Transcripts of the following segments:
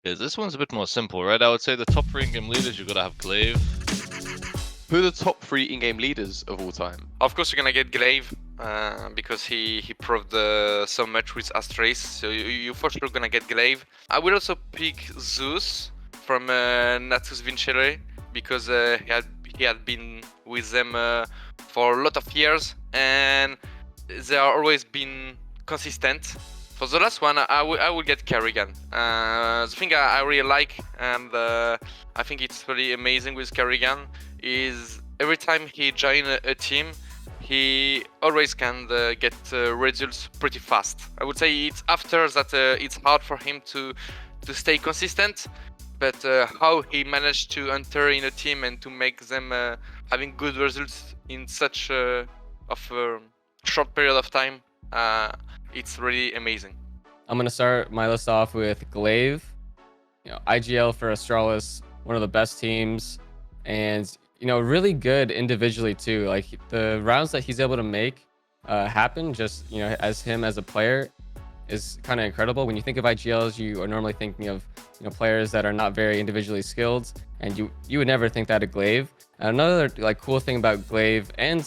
Yeah, this one's a bit more simple, right? I would say the top 3 in-game leaders, you gotta have Glaive. Who are the top 3 in-game leaders of all time? Of course, you're gonna get Glaive because he proved so much with Astrace, so you for sure gonna get Glaive. I will also pick Zeus from Natus Vincere because he had been with them for a lot of years and they are always been consistent. For the last one, I will get Kerrigan. The thing I really like, and I think it's really amazing with Kerrigan, is every time he joins a team, he always can get results pretty fast. I would say it's after that it's hard for him to stay consistent, but how he managed to enter in a team and to make them having good results in such a short period of time, it's really amazing. I'm gonna start my list off with Glaive. IGL for Astralis, one of the best teams, and really good individually too. Like the rounds that he's able to make happen just as him as a player is kind of incredible. When you think of IGLs, you are normally thinking of players that are not very individually skilled, and you would never think that of Glaive. Another cool thing about Glaive and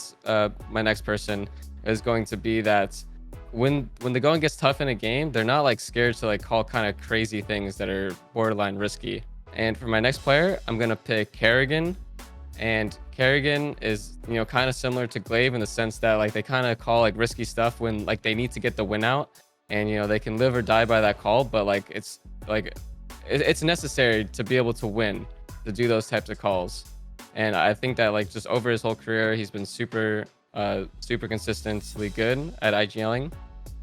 my next person is going to be that when the going gets tough in a game, they're not scared to call kind of crazy things that are borderline risky. And for my next player, I'm gonna pick Kerrigan. And Kerrigan is kind of similar to Glaive in the sense that they kind of call risky stuff when they need to get the win out, and they can live or die by that call, but it's necessary to be able to win, to do those types of calls. And I think that just over his whole career, he's been super consistently good at IGLing.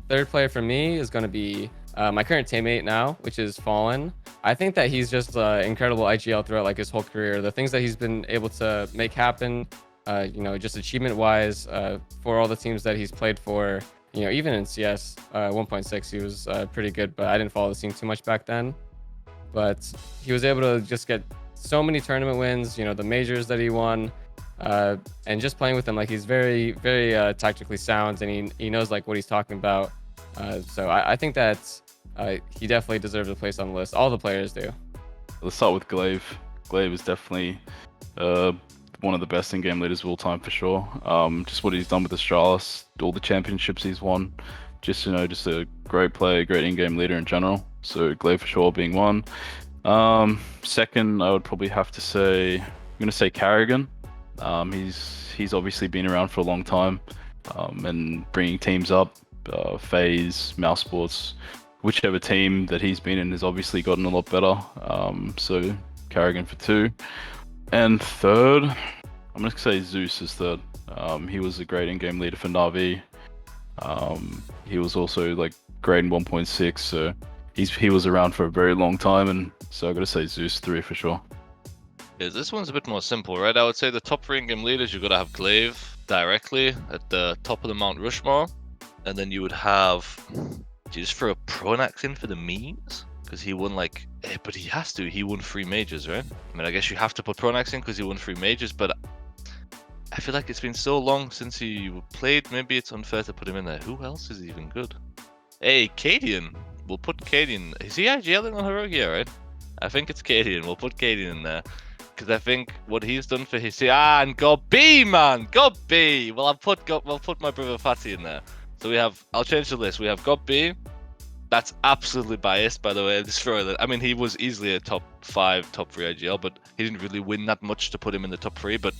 Third player for me is going to be my current teammate now, which is Fallen. I think that he's just incredible IGL throughout his whole career. The things that he's been able to make happen, just achievement wise, for all the teams that he's played for. Even in CS 1.6, he was pretty good, but I didn't follow the scene too much back then. But he was able to just get so many tournament wins, the majors that he won, and just playing with him, he's very, very tactically sound, and he knows what he's talking about. So I think that he definitely deserves a place on the list. All the players do. Let's start with Glaive. Glaive is definitely one of the best in-game leaders of all time for sure. Just what he's done with Astralis, all the championships he's won. Just a great player, great in-game leader in general. So Glaive for sure being one. Second, I would probably have to say, I'm gonna say Kerrigan. He's obviously been around for a long time, and bringing teams up. FaZe, Mouse Sports, whichever team that he's been in has obviously gotten a lot better. So Kerrigan for 2. And third, I'm gonna say Zeus is third. He was a great in-game leader for Na'Vi. He was also great in 1.6, so he was around for a very long time, and so I gotta say Zeus 3 for sure. Yeah, this one's a bit more simple, right? I would say the top 3 in-game leaders, you gotta have Glaive directly at the top of the Mount Rushmore. And then you would have, just throw a Pronax in for the memes? Because he won but he has to, he won 3 majors, right? I mean, I guess you have to put Pronax in because he won 3 majors, but I feel like it's been so long since he played, maybe it's unfair to put him in there. Who else is even good? Hey, Cadian. We'll put Cadian. Is he IGLing on Heroic? Yeah, right? I think it's Cadian. We'll put Cadian in there. Because I think what he's done for his... and God B, man! God B! Well, we'll put my brother Fatty in there. So we have... I'll change the list. We have God B. That's absolutely biased, by the way. Just throw that. I mean, he was easily a top 5, top 3 IGL, but he didn't really win that much to put him in the top 3, but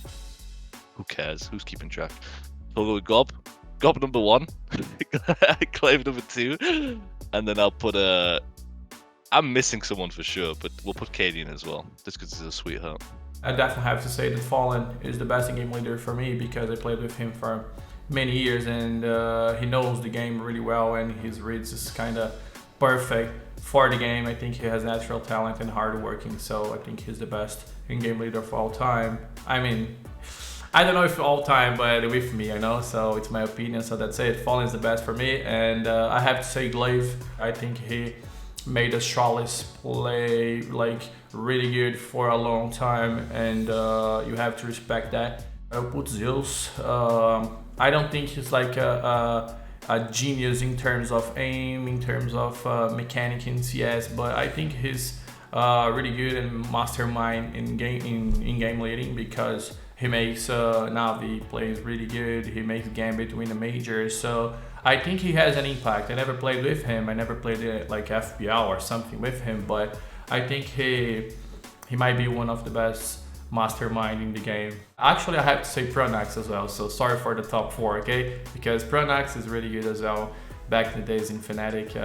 who cares? Who's keeping track? So we'll go with Gob. Gob number 1. Glaive number 2. And then I'll put I'm missing someone for sure, but we'll put Katie in as well, just because he's a sweetheart. I definitely have to say that Fallen is the best in-game leader for me because I played with him for many years, and he knows the game really well, and his reads is kind of perfect for the game. I think he has natural talent and hard working, so I think he's the best in-game leader of all time. I mean, I don't know if all time, but with me, so it's my opinion, so that's it. Fallen is the best for me, and I have to say Glaive. I think he made Astralis play really good for a long time, and you have to respect that. I'll put Zeus. I don't think he's a genius in terms of aim, in terms of mechanic in CS, but I think he's really good and mastermind in game leading, because he makes Navi plays really good. He makes Gambit win the majors. So I think he has an impact. I never played with him. I never played like FPL or something with him, but I think he might be one of the best mastermind in the game. Actually, I have to say Pronax as well. So sorry for the top 4, okay? Because Pronax is really good as well. Back in the days in Fnatic,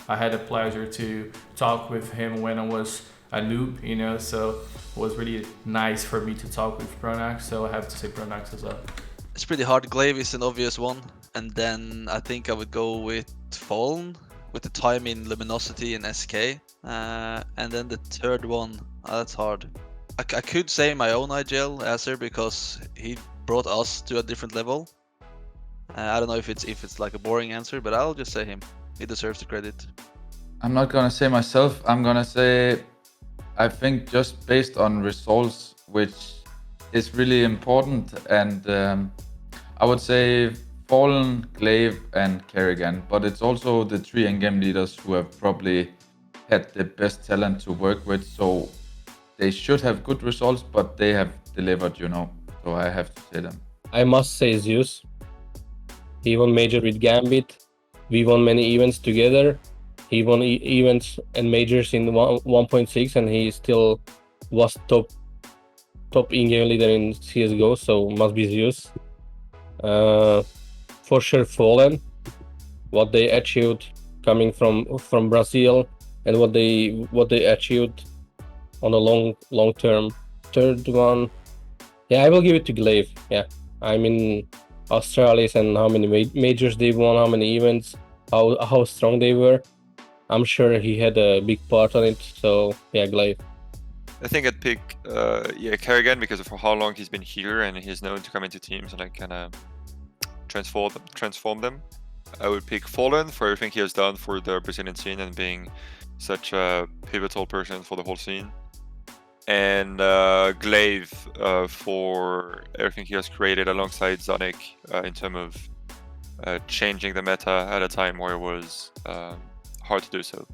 I had the pleasure to talk with him when I was a noob, you know, so it was really nice for me to talk with Pronax, so I have to say Pronax as well. It's pretty hard. Glaive is an obvious one, and then I think I would go with Fallen, with the time in Luminosity and SK, and then the third one, that's hard. I could say my own IGL answer because he brought us to a different level. I don't know if it's like a boring answer, but I'll just say him. He deserves the credit. I'm not gonna say myself. I'm gonna say, I think just based on results, which is really important, and I would say Fallen, Glaive, and Kerrigan. But it's also the 3 in-game leaders who have probably had the best talent to work with. So they should have good results, but they have delivered, you know. So I have to say them. I must say Zeus. He won major with Gambit. We won many events together. He won events and majors in 1.6, and he still was top in-game leader in CSGO. So must be Zeus. For sure, Fallen. What they achieved coming from Brazil, and what they achieved on a long term. Third one, yeah, I will give it to Glaive. Yeah, I mean, Australis and how many majors they won, how many events, how strong they were. I'm sure he had a big part on it. So yeah, Glaive. I think I'd pick Kerrigan because of how long he's been here and he's known to come into teams and like kind of transform them. I would pick Fallen for everything he has done for the Brazilian scene and being such a pivotal person for the whole scene. And Glaive for everything he has created alongside Zonic in terms of changing the meta at a time where it was hard to do so.